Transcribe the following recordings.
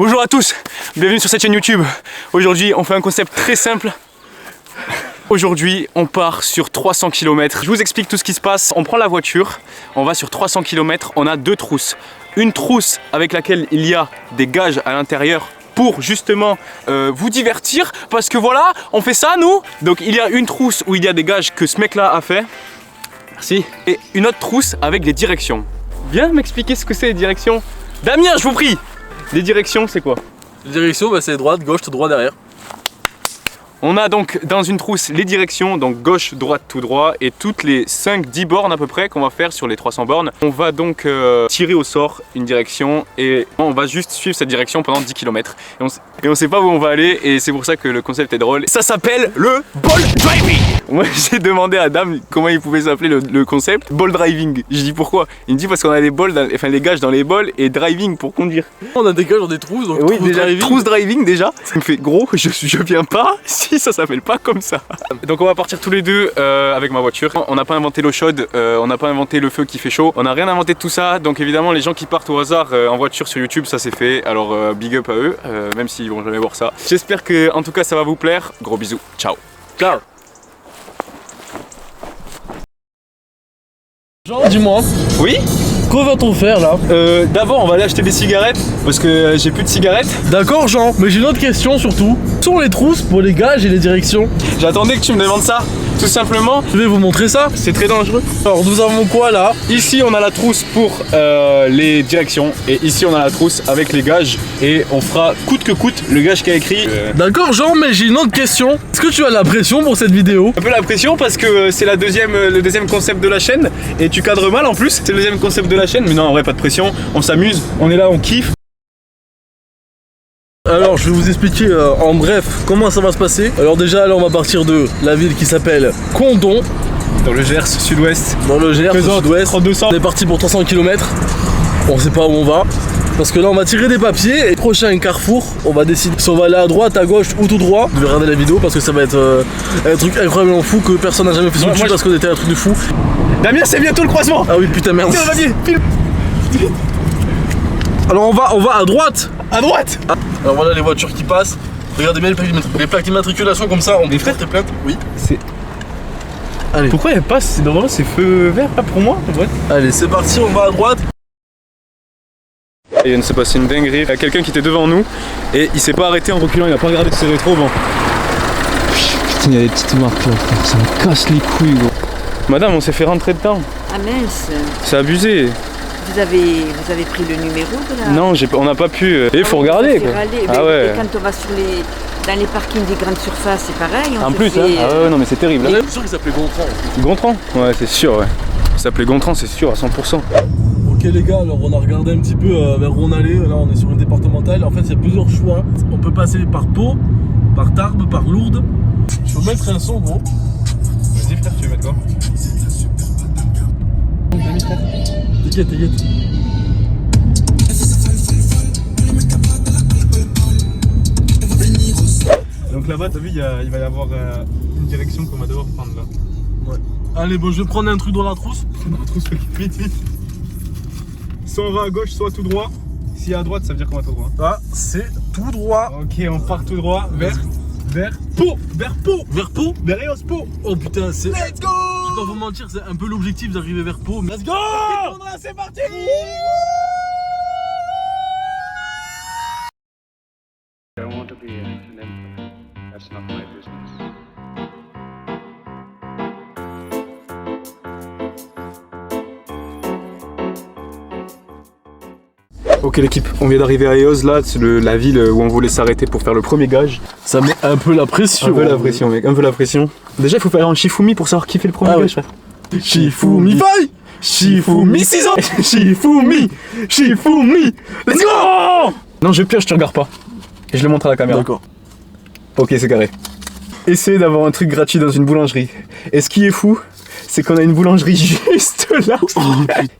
Bonjour à tous, bienvenue sur cette chaîne YouTube. Aujourd'hui on fait un concept très simple. Aujourd'hui on part sur 300 km. Je vous explique tout ce qui se passe. On prend la voiture, on va sur 300 km, on a deux trousses. Une trousse avec laquelle il y a des gages à l'intérieur pour justement vous divertir. Parce que voilà, on fait ça nous. Donc il y a une trousse où il y a des gages que ce mec là a fait. Merci. Et une autre trousse avec des directions. Viens m'expliquer ce que c'est les directions. Damien, je vous prie. Les directions, c'est quoi? Les directions, c'est droite, gauche, tout droit derrière. On a donc dans une trousse les directions, donc gauche, droite, tout droit, et toutes les 5-10 bornes à peu près qu'on va faire sur les 300 bornes. On va donc tirer au sort une direction et on va juste suivre cette direction pendant 10 km. Et on sait pas où on va aller et c'est pour ça que le concept est drôle. Ça s'appelle le ball driving. Moi j'ai demandé à Dame comment il pouvait s'appeler le concept. Ball driving. Je dis pourquoi? Il me dit parce qu'on a les balls, enfin les gages dans les balls et driving pour conduire. On a des gages dans des trousses, donc oui, déjà, trousse driving déjà. Ça me fait gros, je viens pas. Ça s'appelle pas comme ça. Donc on va partir tous les deux avec ma voiture. On n'a pas inventé l'eau chaude, on n'a pas inventé le feu qui fait chaud. On n'a rien inventé de tout ça. Donc évidemment les gens qui partent au hasard en voiture sur YouTube, ça c'est fait. Alors big up à eux, même s'ils vont jamais voir ça. J'espère que en tout cas ça va vous plaire. Gros bisous, ciao. Ciao. Jean, dis-moi. Oui? Quoi va-t-on faire là? D'abord on va aller acheter des cigarettes parce que j'ai plus de cigarettes. D'accord Jean, mais j'ai une autre question surtout. Où sont les trousses pour les gages et les directions? J'attendais que tu me demandes ça. Tout simplement, je vais vous montrer ça. C'est très dangereux. Alors nous avons quoi là? Ici on a la trousse pour les directions et ici on a la trousse avec les gages et on fera coûte que coûte le gage qui a écrit. D'accord Jean, mais j'ai une autre question. Est-ce que tu as la pression pour cette vidéo? Un peu la pression parce que c'est le deuxième concept de la chaîne et tu cadres mal en plus. C'est le deuxième concept de la chaîne, mais non en vrai pas de pression. On s'amuse, on est là, on kiffe. Alors je vais vous expliquer en bref comment ça va se passer. Alors déjà là on va partir de la ville qui s'appelle Condom. Dans le Gers sud-ouest. Dans le Gers sud-ouest. On est parti pour 300 km. On sait pas où on va. Parce que là on va tirer des papiers et prochain carrefour on va décider si on va aller à droite, à gauche ou tout droit. Vous devez regarder la vidéo parce que ça va être un truc incroyablement fou que personne n'a jamais fait sur YouTube parce qu'on était un truc de fou. Damien c'est bientôt le croisement. Ah oui putain merde. Tiens, vas-y, file. Alors on va à droite. À droite. Alors voilà les voitures qui passent. Regardez bien les plaques d'immatriculation comme ça. On les frères tes plaintes. Oui. C'est. Allez. Pourquoi elle passe? C'est normalement c'est feu vert pas pour moi en vrai. Allez c'est parti, on va à droite. Et il s'est passé une dinguerie. Il y a quelqu'un qui était devant nous et il s'est pas arrêté en reculant, il a pas regardé de ses rétros. Bon. Putain, il y a des petites marques là, ça me casse les couilles gros. Madame, on s'est fait rentrer dedans. Ah mince. C'est abusé. Vous avez pris le numéro de la... Non, on n'a pas pu. Et il faut regarder quoi. Ah ouais. Et quand on va dans les parkings des grandes surfaces, c'est pareil. En plus, hein. Ah ouais, non mais c'est terrible. Vous êtes sûr qu'il s'appelait Gontran? Gontran? Ouais, c'est sûr, ouais. Il s'appelait Gontran, c'est sûr, à 100%. Ok les gars, alors on a regardé un petit peu vers où on allait. Là on est sur une départementale. En fait il y a plusieurs choix. On peut passer par Pau, par Tarbes, par Lourdes. Je peux mettre un son gros. Vas-y frère, tu veux mettre quoi? T'inquiète. Donc là-bas, t'as vu, il va y avoir une direction qu'on va devoir prendre là. Ouais. Allez, bon, je vais prendre un truc dans la trousse. Dans la trousse vite. Soit on va à gauche, soit tout droit. Si à droite, ça veut dire qu'on va tout droit. Ah, c'est tout droit. Ok, on part tout droit vers Pau. Vers Eos Pau. Oh putain, c'est... Let's go! Je vais pas vous mentir, c'est un peu l'objectif d'arriver vers Pau. Mais... Let's go! C'est parti! I want to be an emperor. That's not my business. Ok l'équipe, on vient d'arriver à Eos, là c'est la ville où on voulait s'arrêter pour faire le premier gage. Ça met un peu la pression. Un peu la pression mec, un peu la pression. Déjà il faut faire un Shifumi pour savoir qui fait le premier gage frère. Shifumi Fai! Shifumi 6 ans. Shifumi let's go! Non je pioche, tu regardes pas. Et je le montre à la caméra. D'accord. Ok c'est carré. Essayez d'avoir un truc gratuit dans une boulangerie. Et ce qui est fou, c'est qu'on a une boulangerie juste là. Oh,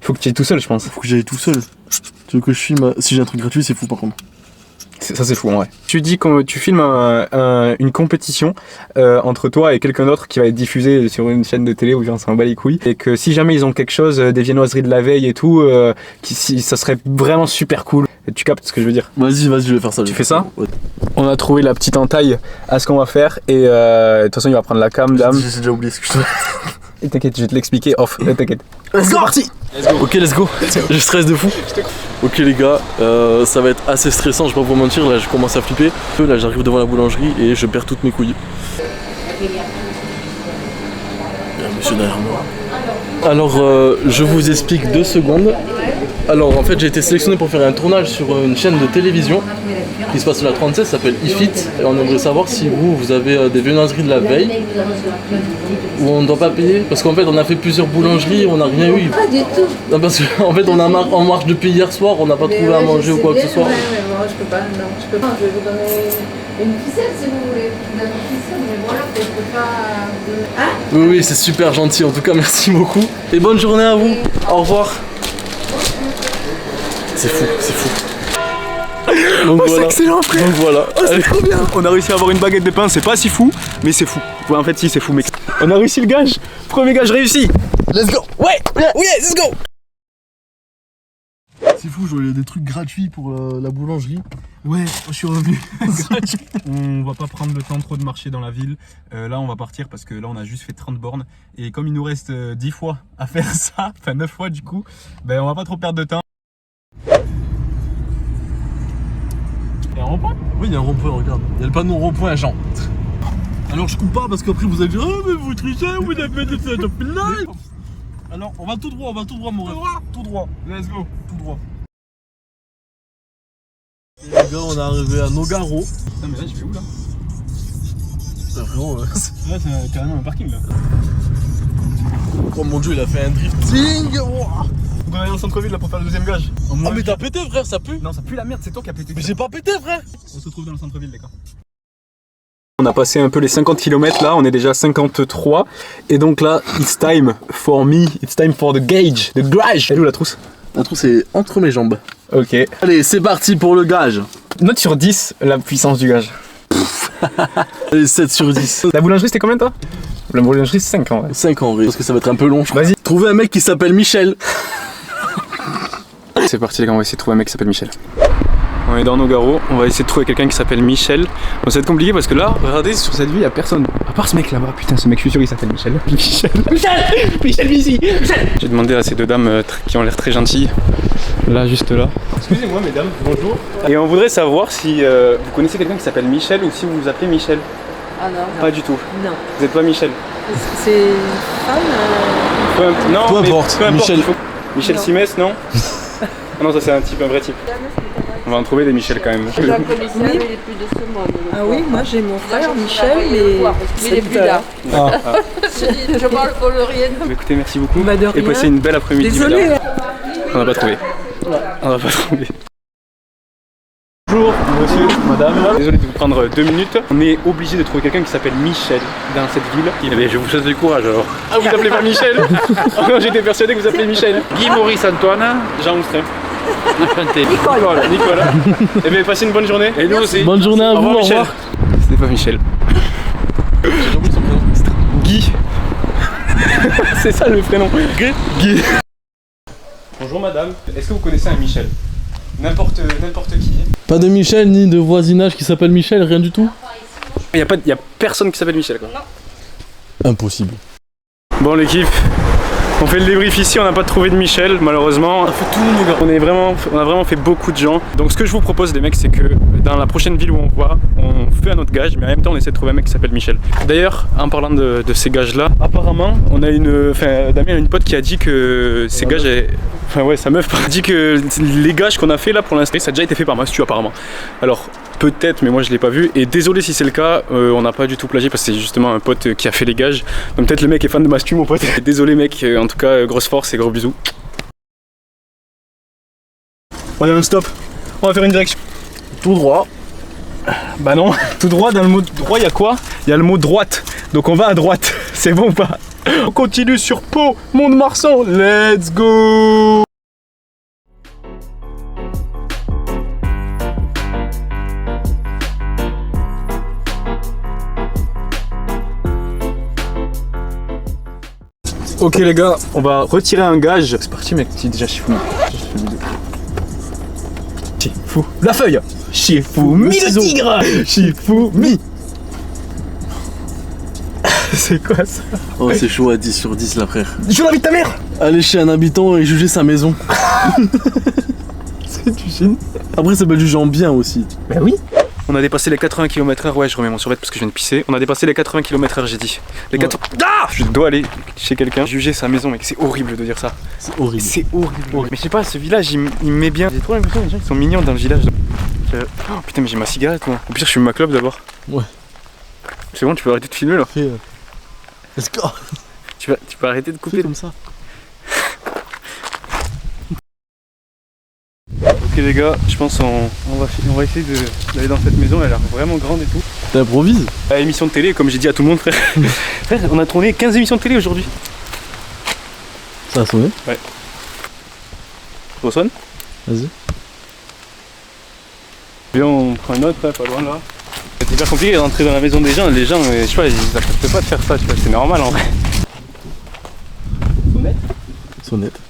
faut que tu ailles tout seul je pense. Faut que j'aille tout seul. Tu veux que je filme? Si j'ai un truc gratuit c'est fou par contre. Ça c'est fou en vrai. Tu dis que tu filmes une compétition entre toi et quelqu'un d'autre qui va être diffusé sur une chaîne de télé où on s'en bat les couilles, et que si jamais ils ont quelque chose, des viennoiseries de la veille et tout, ça serait vraiment super cool. Tu captes ce que je veux dire? Vas-y, je vais faire ça. Tu fais ça? Ouais. On a trouvé la petite entaille à ce qu'on va faire, et de toute façon il va prendre la cam, dame. J'ai déjà oublié ce que je fais. Et t'inquiète, je vais te l'expliquer off, t'inquiète. C'est parti. Ok, let's go. Je stresse de fou. Ok les gars, ça va être assez stressant, je vais pas vous mentir, là je commence à flipper. Là j'arrive devant la boulangerie et je perds toutes mes couilles. Il y a un monsieur derrière moi. Alors je vous explique 2 secondes. Alors en fait j'ai été sélectionné pour faire un tournage sur une chaîne de télévision qui se passe sur la 37, ça s'appelle iFit. Et on aimerait savoir si vous avez des viennoiseries de la veille où on ne doit pas payer. Parce qu'en fait on a fait plusieurs boulangeries, on n'a rien eu. Pas du tout. Non, parce qu'en fait on marche depuis hier soir, on n'a pas trouvé à manger ou quoi que ce soit. Mais moi je peux pas, non, je peux pas. Je vais vous donner une ficelle si vous voulez. Je vous donne une ficelle, mais voilà, je peux pas. Hein? Oui, c'est super gentil, en tout cas merci beaucoup. Et bonne journée à vous, au revoir. C'est fou, c'est fou. Donc C'est excellent frère. Donc voilà. C'est trop bien. On a réussi à avoir une baguette de pain, c'est pas si fou, mais c'est fou. Ouais, en fait si, c'est fou mec. On a réussi le gage. Premier gage réussi. Let's go. Ouais, let's go. C'est fou, je voulais des trucs gratuits pour la boulangerie. Ouais, je suis revenu. On va pas prendre le temps trop de marcher dans la ville. Là, on va partir parce que là, on a juste fait 30 bornes. Et comme il nous reste 10 fois à faire ça, enfin 9 fois du coup, ben on va pas trop perdre de temps. Il y a un rond-point? Oui, il y a un rond-point, regarde. Il y a le panneau rond-point Jean. Alors je coupe pas parce qu'après vous allez dire oh mais vous trichez, vous avez fait de live. Alors on va tout droit mon rêve. Tout droit. Let's go. Tout droit. Et les gars, on est arrivé à Nogaro. Non mais là, je vais où là? Vraiment, Là, c'est carrément un parking là. Oh mon dieu, il a fait un drifting. Faut qu'on aille en centre-ville là pour faire le deuxième gage. Ah mais t'as pété frère, ça pue. Non, ça pue la merde, c'est toi qui as pété. Mais j'ai pas pété frère. On se retrouve dans le centre-ville, d'accord. On a passé un peu les 50 km là, on est déjà à 53. Et donc là, it's time for me, it's time for the gauge, the gauge. Elle est où la trousse? La trousse est entre mes jambes. Ok. Allez, c'est parti pour le gage. Note sur 10 la puissance du gage. Allez, 7 sur 10. La boulangerie c'était combien toi? La boulangerie c'est 5 ans. Ouais. 5 en vrai, parce que ça va être un peu long. Vas-y. Trouver un mec qui s'appelle Michel. C'est parti les gars, on va essayer de trouver un mec qui s'appelle Michel. On est dans Nogaro, on va essayer de trouver quelqu'un qui s'appelle Michel. Bon, ça va être compliqué parce que là, regardez, sur cette vue, il n'y a personne. À part ce mec là-bas, putain, ce mec, je suis sûr, il s'appelle Michel. Michel, ici. J'ai demandé à ces deux dames qui ont l'air très gentilles. Là, juste là. Excusez-moi, mesdames, bonjour. Et on voudrait savoir si vous connaissez quelqu'un qui s'appelle Michel ou si vous vous appelez Michel. Ah non. Pas du tout. Non. Vous n'êtes pas Michel. C'est une femme Non, Peu mais importe, peu importe. Michel. Michel Non. Simès, non? Ah non, ça c'est un vrai type. On va en trouver des Michel quand même. Je la connaissais, mais il est plus de ce monde. Ah oui, moi j'ai mon frère Michel, mais il est plus là. Ah. Je parle pour le rien. Écoutez, merci beaucoup. Bah, de Et rien. passez une belle après-midi. Désolée. mesdames. On n'a pas trouvé. On n'a pas trouvé. Bonjour, monsieur, madame. Désolé de vous prendre 2 minutes. On est obligé de trouver quelqu'un qui s'appelle Michel dans cette ville. Eh bien, je vous souhaite du courage alors. Ah, vous appelez pas Michel? Non, j'étais persuadé que vous appelez Michel. Guy, Maurice, Antoine, Jean Oustrin. enchanté. Nicolas. Eh bien, passez une bonne journée. Et nous aussi. Bonne journée à vous, au Michel. revoir. C'était pas Michel. Guy. C'est ça le prénom. Guy. Bonjour madame. Est-ce que vous connaissez un Michel? N'importe qui. Pas de Michel ni de voisinage qui s'appelle Michel, rien du tout. Il y a personne qui s'appelle Michel quoi. Impossible. Bon l'équipe, on fait le débrief ici, on n'a pas trouvé de Michel malheureusement. On a fait tout le monde. On a vraiment fait beaucoup de gens. Donc ce que je vous propose les mecs, c'est que dans la prochaine ville où on va, on fait un autre gage, mais en même temps on essaie de trouver un mec qui s'appelle Michel. D'ailleurs, en parlant de ces gages là, apparemment on a Damien a une pote qui a dit que ces gages sa meuf a dit que les gages qu'on a fait là pour l'instant, ça a déjà été fait par Mastu apparemment. Alors peut-être, mais moi je l'ai pas vu. Et désolé si c'est le cas, on n'a pas du tout plagié parce que c'est justement un pote qui a fait les gages. Donc peut-être le mec est fan de Mastu, mon pote. Désolé mec, en tout cas grosse force et gros bisous. On est un stop. On va faire une direction. Tout droit. Bah non, tout droit, dans le mot droit il y a quoi? Il y a le mot droite. Donc on va à droite. C'est bon ou pas? On continue sur Pau, Mont-de-Marsan. Let's go! Ok les gars, on va retirer un gage. C'est parti mec, c'est déjà Shifumi. Shifumi. La feuille. Shifumi le tigre. Shifumi. C'est quoi ça? Oh, c'est chaud à 10 sur 10 là, frère. Je l'invite ta mère. Aller chez un habitant et juger sa maison. C'est du génie. Après, ça peut le juger en bien aussi. Bah oui. On a dépassé les 80 km/h. Ouais, je remets mon survêt parce que je viens de pisser. On a dépassé les 80 km/h, j'ai dit. Les 80. Ah, je dois aller chez quelqu'un juger sa maison, mec. C'est horrible de dire ça. C'est horrible. C'est horrible. Mais je sais pas, ce village, il me met bien. J'ai trop l'impression que les gens ils sont mignons dans le village. Oh putain, mais j'ai ma cigarette, moi. Au pire, je fume ma clope d'abord. Ouais. C'est bon, tu peux arrêter de filmer là. Fais, let's go. Tu peux arrêter de couper comme ça. Ok les gars, je pense on va essayer d'aller dans cette maison, elle a l'air vraiment grande et tout. T'improvises? À émission de télé, comme j'ai dit à tout le monde, frère. Frère, on a tourné 15 émissions de télé aujourd'hui. Ça a sonné? Ouais. Ça ressonne? Vas-y. Viens, on prend une autre, pas loin là. C'est hyper compliqué d'entrer dans la maison des gens, les gens, je sais pas, ils acceptent pas de faire ça, tu vois, c'est normal en vrai. Sonnette? Sonnette.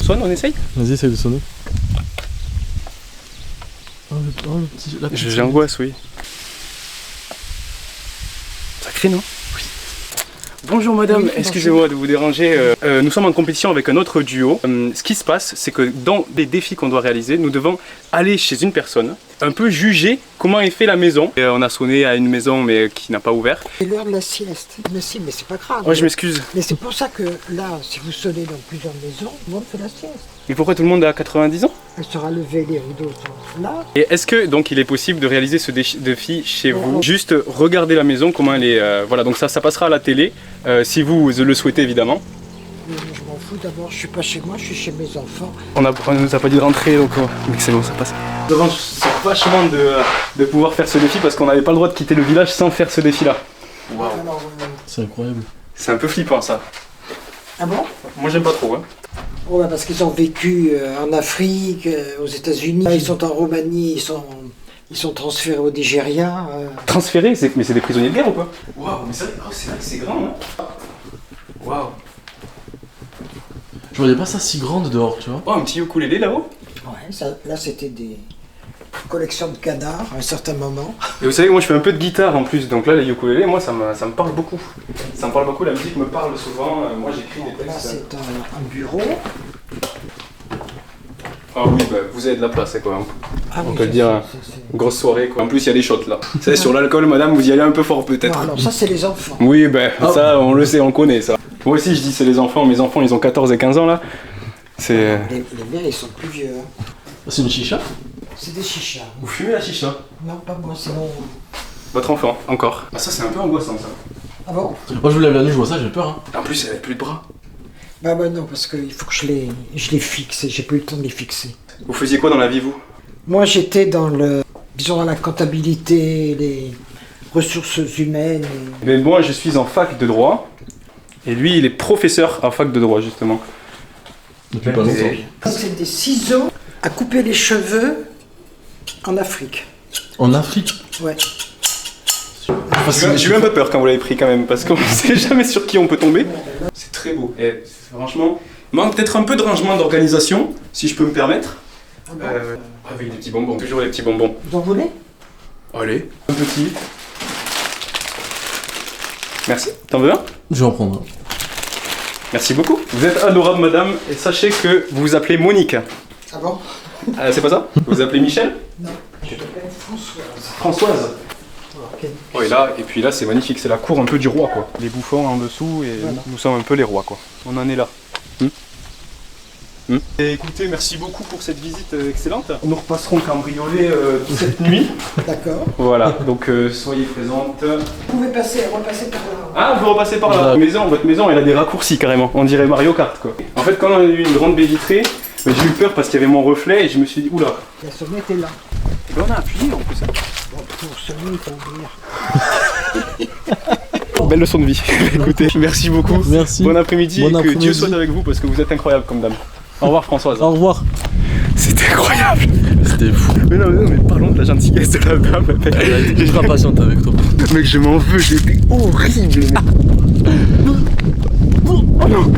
Sonne, on essaye? Vas-y, essaye de sonner. Oh, le petit. J'angoisse, oui. Ça crie, non? Oui. Bonjour madame, oui, excusez-moi de vous déranger. Nous sommes en compétition avec un autre duo. Ce qui se passe, c'est que dans les défis qu'on doit réaliser, nous devons aller chez une personne, un peu juger comment est fait la maison. Et on a sonné à une maison mais qui n'a pas ouvert. C'est l'heure de la sieste. Mais si, mais c'est pas grave. Ouais, je m'excuse. Mais c'est pour ça que là, si vous sonnez dans plusieurs maisons, tout le monde fait la sieste. Mais pourquoi tout le monde est à 90 ans? Elle sera levée, les rideaux sont là. Et est-ce que donc il est possible de réaliser ce défi chez vous? Juste regarder la maison, comment elle est. Voilà, donc ça passera à la télé, si vous le souhaitez évidemment. Je m'en fous d'abord, je suis pas chez moi, je suis chez mes enfants. On nous a pas dit de rentrer donc c'est bon, ça passe. Devant, je sens vachement de pouvoir faire ce défi parce qu'on n'avait pas le droit de quitter le village sans faire ce défi là. Wow. C'est incroyable. C'est un peu flippant ça. Ah bon? Moi j'aime pas trop. Hein. Oh, bah parce qu'ils ont vécu en Afrique, aux États-Unis, ils sont en Roumanie, ils sont transférés au Nigeria. Transférés? Mais c'est des prisonniers de guerre ou quoi? Waouh, mais c'est vrai que c'est grand, hein. Waouh. Je voyais pas ça si grande dehors, tu vois. Oh, un petit ukulélé là-haut? Ouais, ça, là c'était des collections de cadavres à un certain moment. Et vous savez, moi je fais un peu de guitare en plus, donc là les ukulélés, moi ça me parle beaucoup. Ça me parle beaucoup, la musique me parle souvent, moi j'écris des Là textes. c'est un bureau. Ah oui, bah, vous avez de la place, quoi. Hein. Ah, On oui, peut le dire, grosse soirée, quoi. En plus, il y a des shots là. Vous savez, sur l'alcool, madame, vous y allez un peu fort peut-être. Non, alors ça c'est les enfants. Oui, ben ça, on le sait, on connaît ça. Moi aussi, je dis c'est les enfants. Mes enfants, ils ont 14 et 15 ans là. C'est. Les miens ils sont plus vieux. C'est une chicha? C'est des chichas. Vous fumez la chicha? Non, pas moi, c'est mon. Votre enfant, encore. Ah, ça, c'est un peu angoissant ça. Ah bon? Moi je me lève la nuit, je vois ça, j'ai peur. Hein. En plus, elle a plus de bras. Bah non, parce qu'il faut que je les fixe et j'ai pas eu le temps de les fixer. Vous faisiez quoi dans la vie, vous? Moi j'étais dans dans la comptabilité, les ressources humaines. Mais moi, je suis en fac de droit. Et lui, il est professeur en fac de droit, justement. Depuis pas longtemps. C'est des ciseaux à couper les cheveux en Afrique. En Afrique? Ouais. J'ai eu un peu peur quand vous l'avez pris quand même, parce qu'on ne sait jamais sur qui on peut tomber. C'est très beau. Et franchement, manque peut-être un peu de rangement d'organisation, si je peux me permettre. Avec des petits bonbons, toujours les petits bonbons. Vous en voulez? Allez, un petit. Merci. T'en veux un? Je vais en prendre un. Merci beaucoup. Vous êtes adorable, madame, et sachez que vous vous appelez Monique. Ah bon? C'est pas ça? Vous vous appelez Michel? Non, je m'appelle Françoise. Françoise. Ok. Oh, et puis là, c'est magnifique, c'est la cour un peu du roi, quoi. Les bouffons en dessous, et voilà. nous sommes un peu les rois, quoi. On en est là. Et écoutez, merci beaucoup pour cette visite excellente. Nous repasserons cambrioler cette nuit. D'accord. Voilà, donc soyez présentes. Vous pouvez repasser par là. Ah, vous repassez par là. Votre maison, elle a des raccourcis carrément. On dirait Mario Kart, quoi. En fait, quand on a eu une grande baie vitrée, j'ai eu peur parce qu'il y avait mon reflet et je me suis dit, oula. La sonnette est là. Et ben on a appuyé en plus. Bon, pour sonner, il faut venir. Belle leçon de vie. Écoutez, merci beaucoup. Merci. Bon après-midi Bon et que après-midi. Dieu soit avec vous parce que vous êtes incroyable comme dame. Au revoir Françoise. Au revoir. C'était incroyable. C'était fou. Mais non, mais parlons de la gentillesse de la dame. Elle a été ultra patiente avec toi. Mec, je m'en veux, j'ai été horrible. Oh non.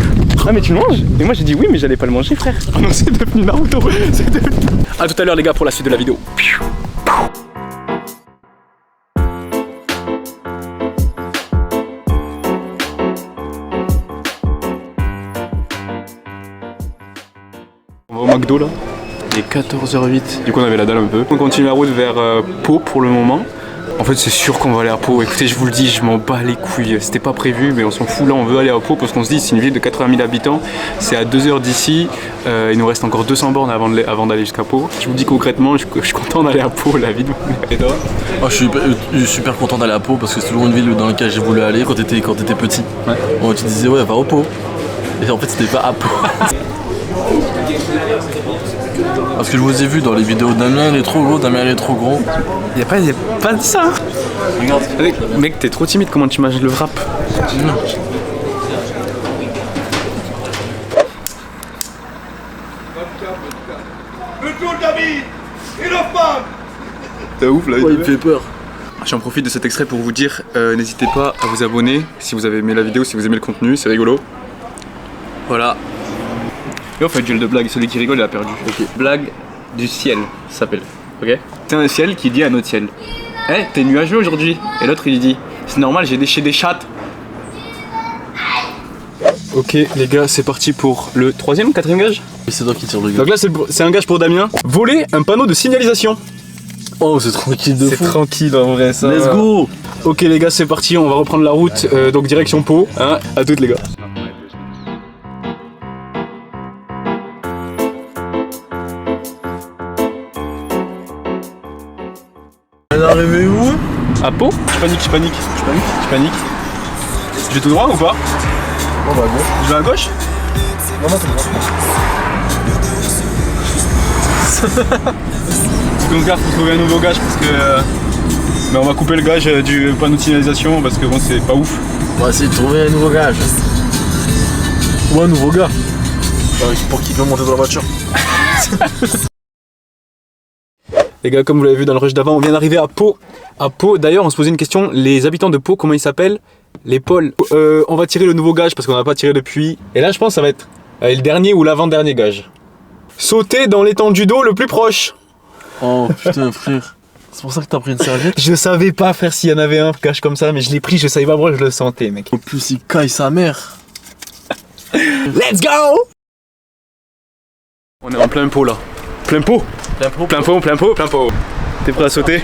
Ah mais tu le manges? Et moi j'ai dit oui mais j'allais pas le manger frère. Oh non c'est devenu Naruto. C'est devenu... A tout à l'heure les gars pour la suite de la vidéo. On va au McDo là. Il est 14h08. Du coup on avait la dalle un peu. On continue la route vers Pau pour le moment. En fait c'est sûr qu'on va aller à Pau. Écoutez je vous le dis, je m'en bats les couilles. C'était pas prévu mais on s'en fout là, on veut aller à Pau parce qu'on se dit c'est une ville de 80 000 habitants. C'est à 2 heures d'ici. Il nous reste encore 200 bornes avant d'aller jusqu'à Pau. Je vous dis concrètement, je suis content d'aller à Pau la vie. Et toi? Oh, je suis super content d'aller à Pau parce que c'est toujours une ville dans laquelle j'ai voulu aller quand t'étais petit. Ouais. On te disait ouais va au Pau. Et en fait c'était pas à Pau. Parce que je vous ai vu dans les vidéos, Damien il est trop gros, Damien il est trop gros. Y'a pas de ça. Regarde. Mec t'es trop timide, comment tu manges le wrap? Non. T'es ouf là. Ouais, il me fait peur. J'en profite de cet extrait pour vous dire, n'hésitez pas à vous abonner si vous avez aimé la vidéo, si vous aimez le contenu, c'est rigolo. Voilà. Et on fait duel de blague, celui qui rigole il a perdu. Ok. Blague du ciel, ça s'appelle. Ok. C'est un ciel qui dit à notre ciel, hey, t'es nuageux aujourd'hui. Et l'autre il dit, c'est normal, j'ai déché des chattes. Ok les gars, c'est parti pour le 3e ou 4e gage. Et c'est toi qui tire le gars. Donc là c'est un gage pour Damien. Voler un panneau de signalisation. Oh c'est tranquille de fou. C'est tranquille en vrai ça. Let's go. Ok les gars c'est parti, on va reprendre la route, donc direction Pau. Hein, à toutes les gars. It's not my business. On est arrivé où? À Pau? Je panique. Je vais tout droit ou pas? On va à gauche. Je vais à gauche? Non tout droit. Donc là faut trouver un nouveau gage parce que on va couper le gage du panneau de signalisation parce que bon c'est pas ouf. On va essayer de trouver un nouveau gage. Ou un nouveau gars. Pour qu'il peut monter dans la voiture. Les gars comme vous l'avez vu dans le rush d'avant, on vient d'arriver à Pau. À Pau d'ailleurs on se posait une question, les habitants de Pau comment ils s'appellent? Les Pauls. On va tirer le nouveau gage parce qu'on n'a pas tiré depuis. Et là je pense que ça va être le dernier ou l'avant-dernier gage. Sauter dans l'étendue d'eau le plus proche. Oh putain frère. C'est pour ça que t'as pris une serviette. Je savais pas faire s'il y en avait un gage comme ça, mais je l'ai pris, je savais pas pourquoi je le sentais mec. En plus il caille sa mère. Let's go! On est en plein Pau là. Plein Pau. Plein Pau. T'es prêt à sauter?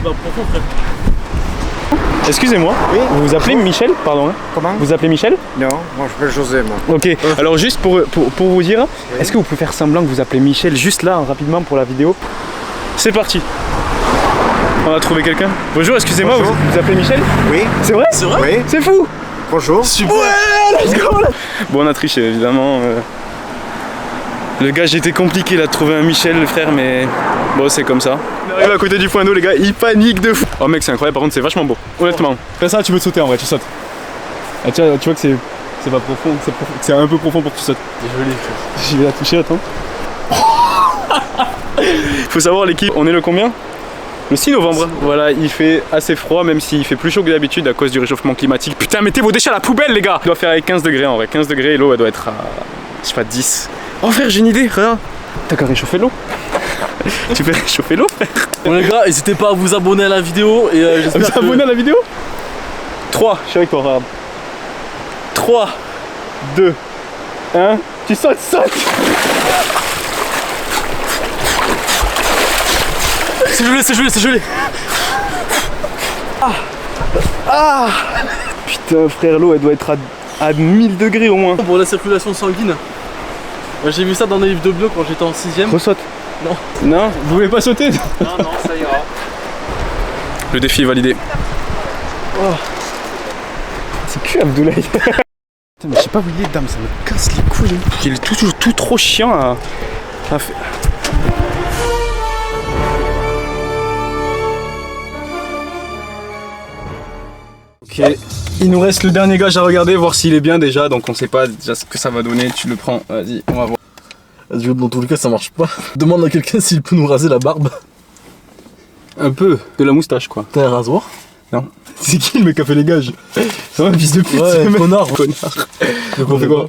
Excusez-moi, Oui. vous vous appelez Michel? Pardon. Hein. Comment? Vous vous appelez Michel? Non, moi je m'appelle José, moi. Ok, alors juste pour vous dire, est-ce que vous pouvez faire semblant que vous appelez Michel juste là, rapidement pour la vidéo? C'est parti. On a trouvé quelqu'un. Bonjour, excusez-moi, vous Bonjour. vous appelez Michel? Oui. C'est vrai? C'est vrai? Oui. C'est fou! Bonjour. Super. Ouais, let's go! Bon, on a triché évidemment. Le gars, j'étais compliqué là de trouver un Michel, le frère, mais bon, c'est comme ça. On arrive à côté du point d'eau, les gars, ils paniquent de fou. Oh mec, c'est incroyable, par contre, c'est vachement beau. Honnêtement. Fais ça, tu veux sauter en vrai, tu sautes. Ah, tu vois que c'est pas profond, c'est un peu profond pour que tu sautes. Joli frère. Je vais la toucher, attends. Faut savoir l'équipe, on est le combien? Le 6 novembre. Voilà, il fait assez froid, même s'il fait plus chaud que d'habitude à cause du réchauffement climatique. Putain, mettez vos déchets à la poubelle, les gars! Il doit faire avec 15 degrés en vrai. 15 degrés et l'eau, elle doit être à, je sais pas, 10. Oh frère, j'ai une idée, regarde. T'as qu'à réchauffer l'eau. Tu fais réchauffer l'eau, frère. Bon les gars, n'hésitez pas à vous abonner à la vidéo et j'espère Vous abonnez à la vidéo? 3, je suis avec toi, regarde. 3, 2, 1, tu sautes. C'est gelé. Ah putain frère, l'eau elle doit être à 1000 degrés au moins. Pour la circulation sanguine. J'ai vu ça dans des livres de bio quand j'étais en 6ème. Resaute. Non. Non, vous voulez pas sauter? Non, ça ira. Le défi est validé. Oh. C'est cul Abdoulaye. Putain mais je sais pas où il est dame, ça me casse les couilles. Il est toujours tout trop chiant à faire. Ok, il nous reste le dernier gage à regarder, voir s'il est bien déjà, donc on sait pas déjà ce que ça va donner, tu le prends, vas-y, on va voir. Dans tous les cas ça marche pas. Demande à quelqu'un s'il peut nous raser la barbe. Un peu, de la moustache quoi. T'as un rasoir? Non. C'est qui le mec qui a fait les gages? Ouais, fils de pute. Ouais, connard. Donc on fait quoi?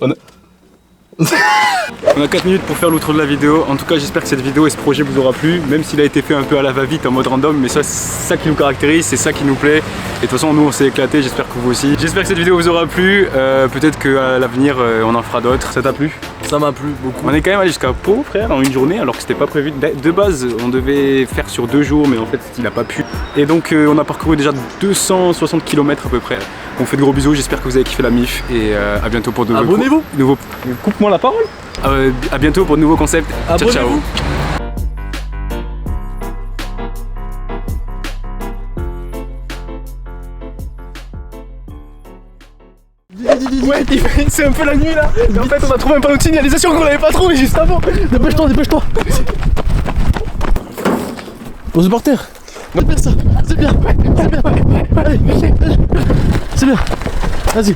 On a 4 minutes pour faire l'outro de la vidéo. En tout cas, j'espère que cette vidéo et ce projet vous aura plu, même s'il a été fait un peu à la va-vite en mode random, mais ça, c'est ça qui nous caractérise, c'est ça qui nous plaît. Et de toute façon, nous on s'est éclaté, j'espère que vous aussi. J'espère que cette vidéo vous aura plu. Peut-être qu'à l'avenir, on en fera d'autres. Ça t'a plu? Ça m'a plu beaucoup. On est quand même allé jusqu'à Pau, frère, en une journée, alors que c'était pas prévu. De base, on devait faire sur 2 jours, mais en fait, il a pas pu. Et donc, on a parcouru déjà 260 km à peu près. On fait de gros bisous, j'espère que vous avez kiffé la MIF. Et à bientôt pour de nouveaux. Abonnez-vous. Coupe-moi la parole. À bientôt pour de nouveaux concepts. Ciao, ciao. Ouais, c'est un peu la nuit là. Et en fait, on a trouvé un panneau de signalisation qu'on n'avait pas trouvé juste avant. Dépêche-toi, dépêche-toi. Pose par terre. C'est bien ça. C'est bien. C'est bien. Allez, c'est bien. Vas-y.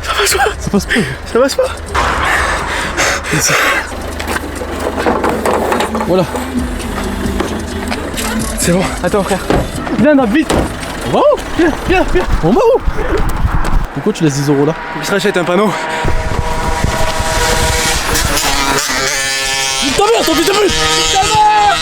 Ça passe pas. Ça passe pas. Ça passe pas. Ici. Voilà. C'est bon. Attends, frère. Viens, Nab, vite. On va où? Viens, viens, viens. On va où? Pourquoi tu laisses 10 € là? Faut qu'il se rachète un panneau. Ta mère, ton fils de pute! Ta mère!